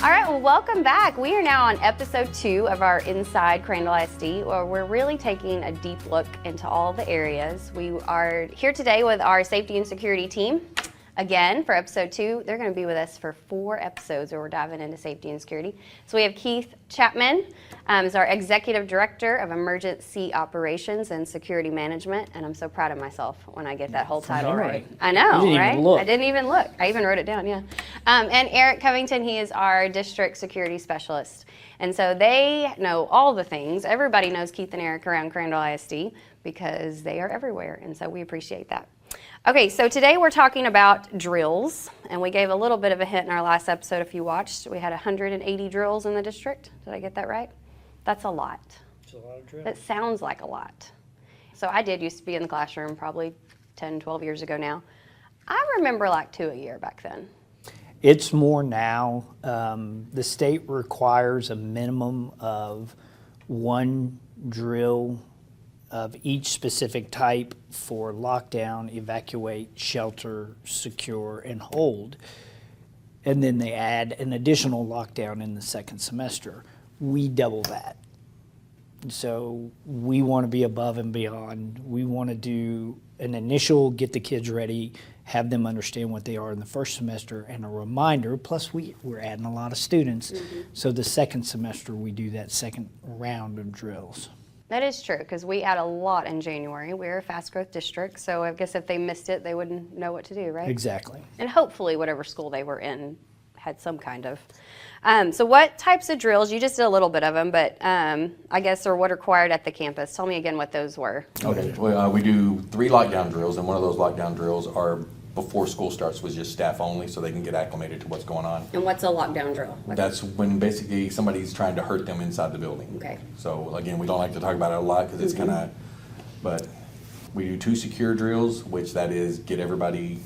All right, well, welcome back. We are now on episode 2 of our Inside Crandall ISD, where we're really taking a deep look into all the areas. We are here today with our safety and security team. Again, for episode 2, they're going to be with us for 4 episodes where we're diving into safety and security. So we have Keith Chapman, is our Executive Director of Emergency Operations and Security Management, and I'm so proud of myself when I get that whole title right. I know, right? I didn't even look. I even wrote it down, yeah. And Eric Covington, he is our District Security Specialist. And so they know all the things. Everybody knows Keith and Eric around Crandall ISD because they are everywhere, and so we appreciate that. Okay, so today we're talking about drills, and we gave a little bit of a hint in our last episode if you watched. We had 180 drills in the district. Did I get that right? That's a lot. It's a lot of drills. That sounds like a lot. So I did used to be in the classroom probably 10, 12 years ago now. I remember like 2 a year back then. It's more now. The state requires a minimum of 1 drill of each specific type for lockdown, evacuate, shelter, secure, and hold. And then they add an additional lockdown in the second semester. We double that. So we want to be above and beyond. We want to do an initial, get the kids ready, have them understand what they are in the first semester, and a reminder, plus we're adding a lot of students. So the second semester we do that second round of drills. That is true, because we add a lot in January. We're a fast growth district, so I guess if they missed it, they wouldn't know what to do, right? Exactly. And hopefully whatever school they were in had some kind of. So what types of drills, you just did a little bit of them, but I guess are what are required at the campus. Tell me again what those were. Okay, well, we do 3 lockdown drills, and one of those lockdown drills are before school starts was just staff only, so they can get acclimated to what's going on. And what's a lockdown drill? That's when basically somebody's trying to hurt them inside the building. Okay. So again, we don't like to talk about it a lot because it's kind of, but we do 2 secure drills, which that is get everybody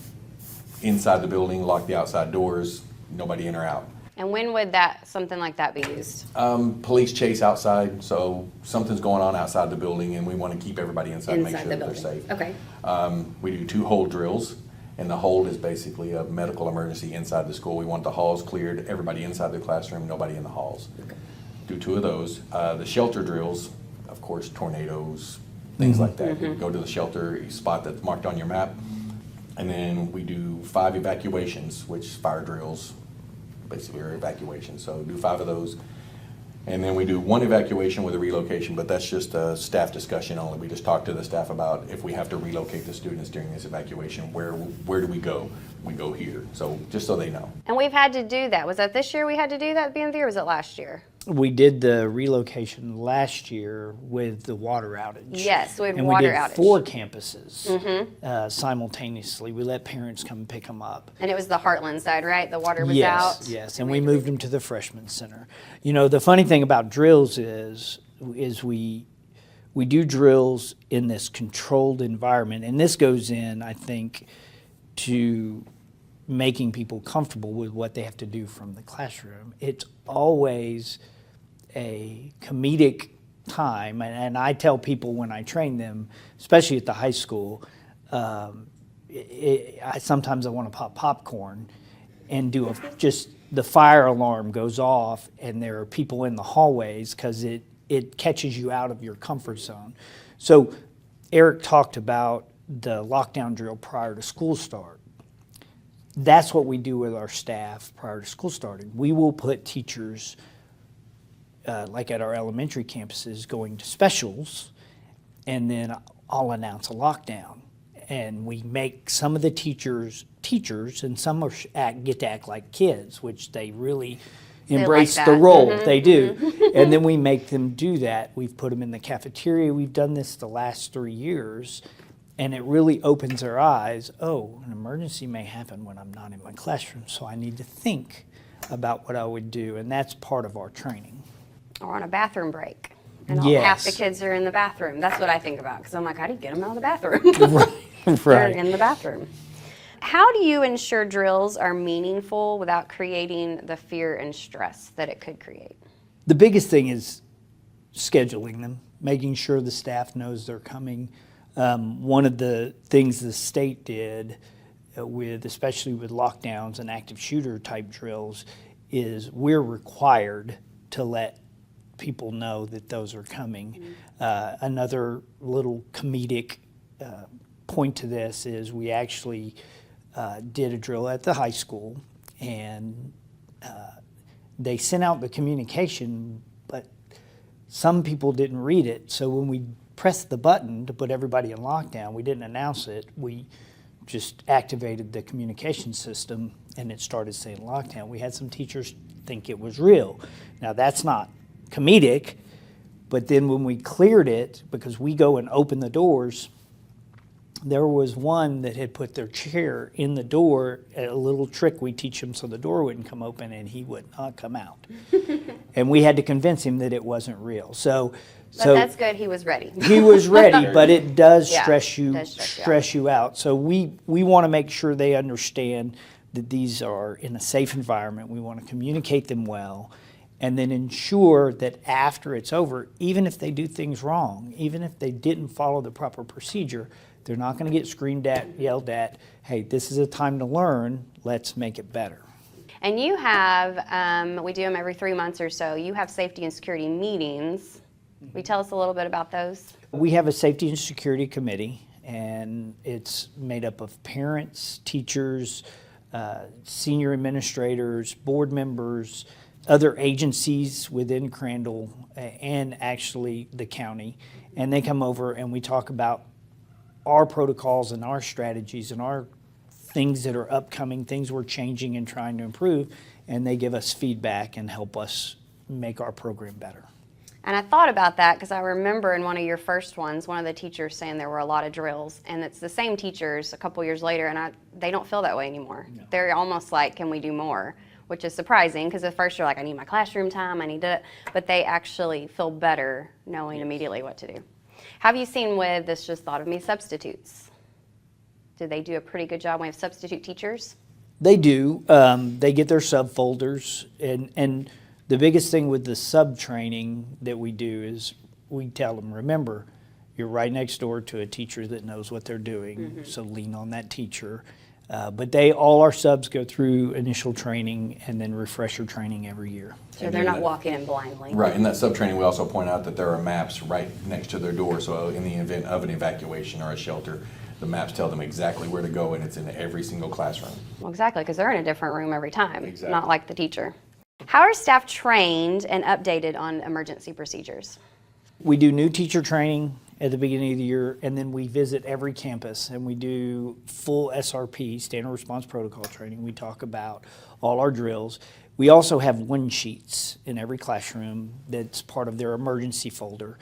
inside the building, lock the outside doors, nobody in or out. And when would something like that be used? Police chase outside, so something's going on outside the building and we want to keep everybody inside and make sure that they're safe. Okay. We do 2 hold drills. And the hold is basically a medical emergency inside the school. We want the halls cleared, everybody inside the classroom, nobody in the halls. Okay. Do 2 of those. The shelter drills, of course, tornadoes, things like that. You go to the shelter spot that's marked on your map. And then we do 5 evacuations, which fire drills basically are evacuations. So do 5 of those. And then we do 1 evacuation with a relocation, but that's just a staff discussion only. We just talk to the staff about if we have to relocate the students during this evacuation, where do we go? We go here. So just so they know. And we've had to do that. Was that this year we had to do that at the beginning of the year, or was it last year? We did the relocation last year with the water outage. Yes, we had water outage. And we did 4 campuses simultaneously. We let parents come and pick them up. And it was the Heartland side, right? The water was out? Yes, and we moved them to the freshman center. You know, the funny thing about drills is we do drills in this controlled environment, and this goes in, I think, to making people comfortable with what they have to do from the classroom. It's always a comedic time, and I tell people when I train them, especially at the high school, sometimes I want to pop popcorn and do just the fire alarm goes off and there are people in the hallways because it catches you out of your comfort zone. So Eric talked about the lockdown drill prior to school start. That's what we do with our staff prior to school starting. We will put teachers, like at our elementary campuses, going to specials, and then I'll announce a lockdown. And we make some of the teachers, and some get to act like kids, which they really embrace the role. They do. And then we make them do that. We've put them in the cafeteria. We've done this the last 3 years. And it really opens their eyes. Oh, an emergency may happen when I'm not in my classroom, so I need to think about what I would do, and that's part of our training. Or on a bathroom break, and half the kids are in the bathroom. That's what I think about, because I'm like, how do you get them out of the bathroom? Right. They're in the bathroom. How do you ensure drills are meaningful without creating the fear and stress that it could create? The biggest thing is scheduling them, making sure the staff knows they're coming. One of the things the state did, especially with lockdowns and active shooter type drills, is we're required to let people know that those are coming. Another little comedic point to this is we actually did a drill at the high school, and they sent out the communication, but some people didn't read it. So when we pressed the button to put everybody in lockdown, we didn't announce it. We just activated the communication system and it started saying lockdown. We had some teachers think it was real. Now that's not comedic, but then when we cleared it, because we go and open the doors, there was one that had put their chair in the door, a little trick we teach him so the door wouldn't come open, and he would not come out. And we had to convince him that it wasn't real. So that's good, he was ready. He was ready, but it does Yeah, stress you, it does stress you out. So we want to make sure they understand that these are in a safe environment. We want to communicate them well, and then ensure that after it's over, even if they do things wrong, even if they didn't follow the proper procedure, they're not going to get screamed at, yelled at. Hey, this is a time to learn. Let's make it better. And you have, we do them every 3 months or so, you have safety and security meetings. Will you tell us a little bit about those? We have a safety and security committee, and it's made up of parents, teachers, senior administrators, board members, other agencies within Crandall, and actually the county. And they come over and we talk about our protocols and our strategies and our things that are upcoming, things we're changing and trying to improve, and they give us feedback and help us make our program better. And I thought about that because I remember in one of your first ones, one of the teachers saying there were a lot of drills, and it's the same teachers a couple years later, and they don't feel that way anymore. No. They're almost like, can we do more? Which is surprising because at first you're like, I need my classroom time, I need it, but they actually feel better knowing immediately what to do. Have you seen with, this just thought of me, substitutes? Do they do a pretty good job when we have substitute teachers? They do. They get their subfolders, and the biggest thing with the sub-training that we do is we tell them, remember, you're right next door to a teacher that knows what they're doing, so lean on that teacher. But all our subs go through initial training and then refresher training every year. So they're not walking in blindly. Right, in that sub-training, we also point out that there are maps right next to their door, so in the event of an evacuation or a shelter, the maps tell them exactly where to go, and it's in every single classroom. Well, exactly, because they're in a different room every time, Exactly. Not like the teacher. How are staff trained and updated on emergency procedures? We do new teacher training at the beginning of the year, and then we visit every campus and we do full SRP, standard response protocol training. We talk about all our drills. We also have one sheets in every classroom that's part of their emergency folder,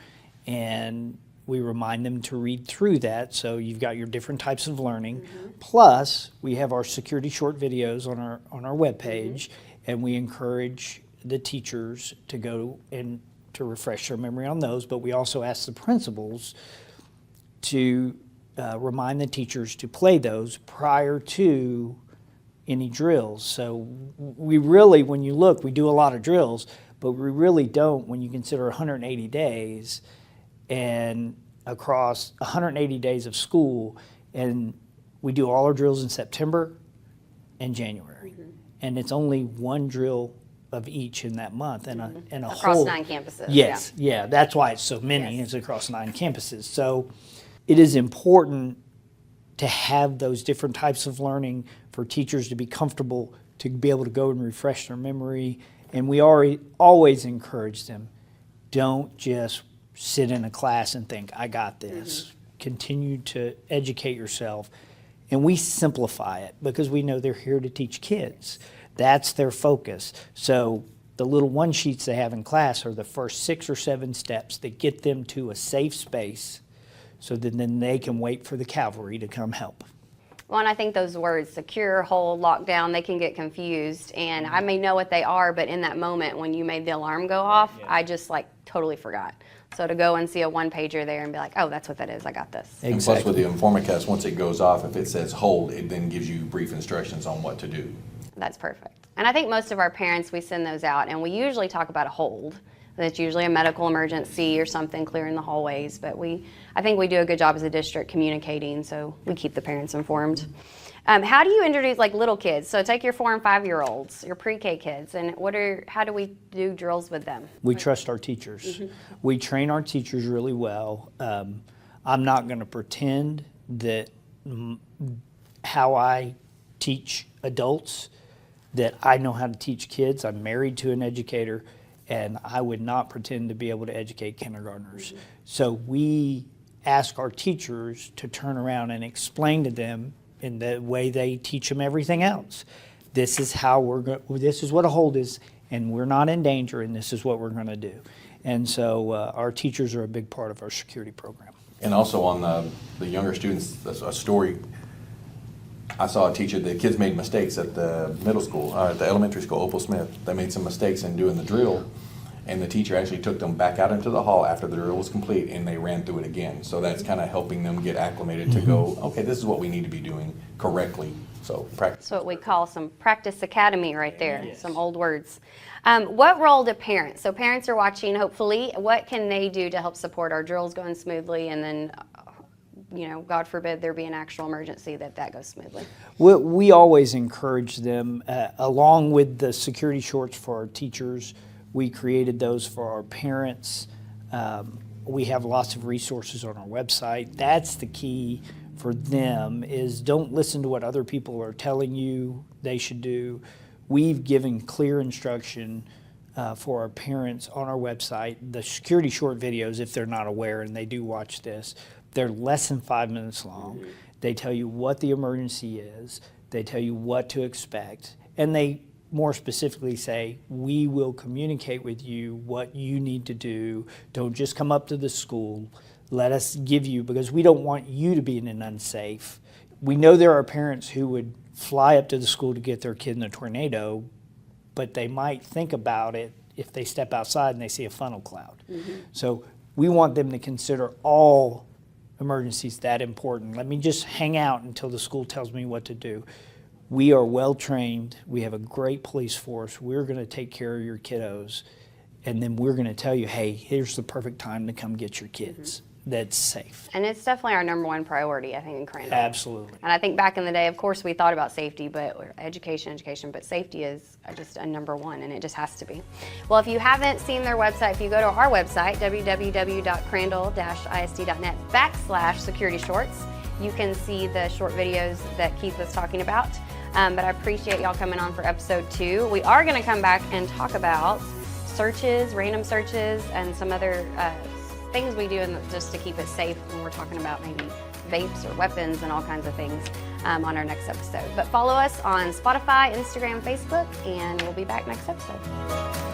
and we remind them to read through that. So you've got your different types of learning. Plus, we have our security short videos on our webpage, and we encourage the teachers to go and to refresh their memory on those, but we also ask the principals to remind the teachers to play those prior to any drills. So we really, when you look, we do a lot of drills, but we really don't when you consider 180 days and across 180 days of school, and we do all our drills in September and January. And it's only one drill of each in that month, and a across whole 9 campuses. Yes, yeah, that's why it's so many. Yes. It's across 9 campuses. So it is important to have those different types of learning for teachers to be comfortable to be able to go and refresh their memory. And we always encourage them, don't just sit in a class and think, I got this. Continue to educate yourself. And we simplify it because we know they're here to teach kids. That's their focus. So the little one sheets they have in class are the first 6 or 7 steps that get them to a safe space so that then they can wait for the cavalry to come help. Well, and I think those words, secure, hold, lockdown, they can get confused. And I may know what they are, but in that moment when you made the alarm go off, I just totally forgot. So to go and see a one-pager there and be like, oh, that's what that is, I got this. And plus with the InformaCast, once it goes off, if it says hold, it then gives you brief instructions on what to do. That's perfect. And I think most of our parents, we send those out, and we usually talk about a hold. That's usually a medical emergency or something clearing the hallways, but I think we do a good job as a district communicating, so we keep the parents informed. How do you introduce like little kids? So take your 4 and 5-year-olds, your pre-K kids, and how do we do drills with them? We trust our teachers. We train our teachers really well. I'm not going to pretend that how I teach adults, that I know how to teach kids. I'm married to an educator, and I would not pretend to be able to educate kindergartners. So we ask our teachers to turn around and explain to them in the way they teach them everything else. This is how this is what a hold is, and we're not in danger, and this is what we're going to do. And so our teachers are a big part of our security program. And also on the younger students, a story, I saw a teacher, the kids made mistakes at the middle school, at the elementary school, Opal Smith. They made some mistakes in doing the drill, and the teacher actually took them back out into the hall after the drill was complete, and they ran through it again. So that's kind of helping them get acclimated to go, okay, this is what we need to be doing correctly. So practice. That's what we call some practice academy right there, Yes. some old words. What role do parents? So parents are watching, hopefully. What can they do to help support our drills going smoothly, and then, God forbid there be an actual emergency, that goes smoothly? We always encourage them, along with the security shorts for our teachers. We created those for our parents. We have lots of resources on our website. That's the key for them, is don't listen to what other people are telling you they should do. We've given clear instruction for our parents on our website. The security short videos, if they're not aware and they do watch this, they're less than 5 minutes long. They tell you what the emergency is. They tell you what to expect. And they more specifically say, we will communicate with you what you need to do. Don't just come up to the school. Let us give you, because we don't want you to be in an unsafe. We know there are parents who would fly up to the school to get their kid in a tornado, but they might think about it if they step outside and they see a funnel cloud. So we want them to consider all emergencies that important. Let me just hang out until the school tells me what to do. We are well trained. We have a great police force. We're going to take care of your kiddos, and then we're going to tell you, hey, here's the perfect time to come get your kids. That's safe. And it's definitely our number one priority, I think, in Crandall. Absolutely. And I think back in the day, of course, we thought about safety, but education, but safety is just a number one, and it just has to be. Well, if you haven't seen their website, if you go to our website, www.crandall-isd.net/security shorts, you can see the short videos that Keith was talking about. But I appreciate y'all coming on for episode 2. We are going to come back and talk about searches, random searches, and some other things we do just to keep it safe when we're talking about maybe vapes or weapons and all kinds of things on our next episode. But follow us on Spotify, Instagram, Facebook, and we'll be back next episode.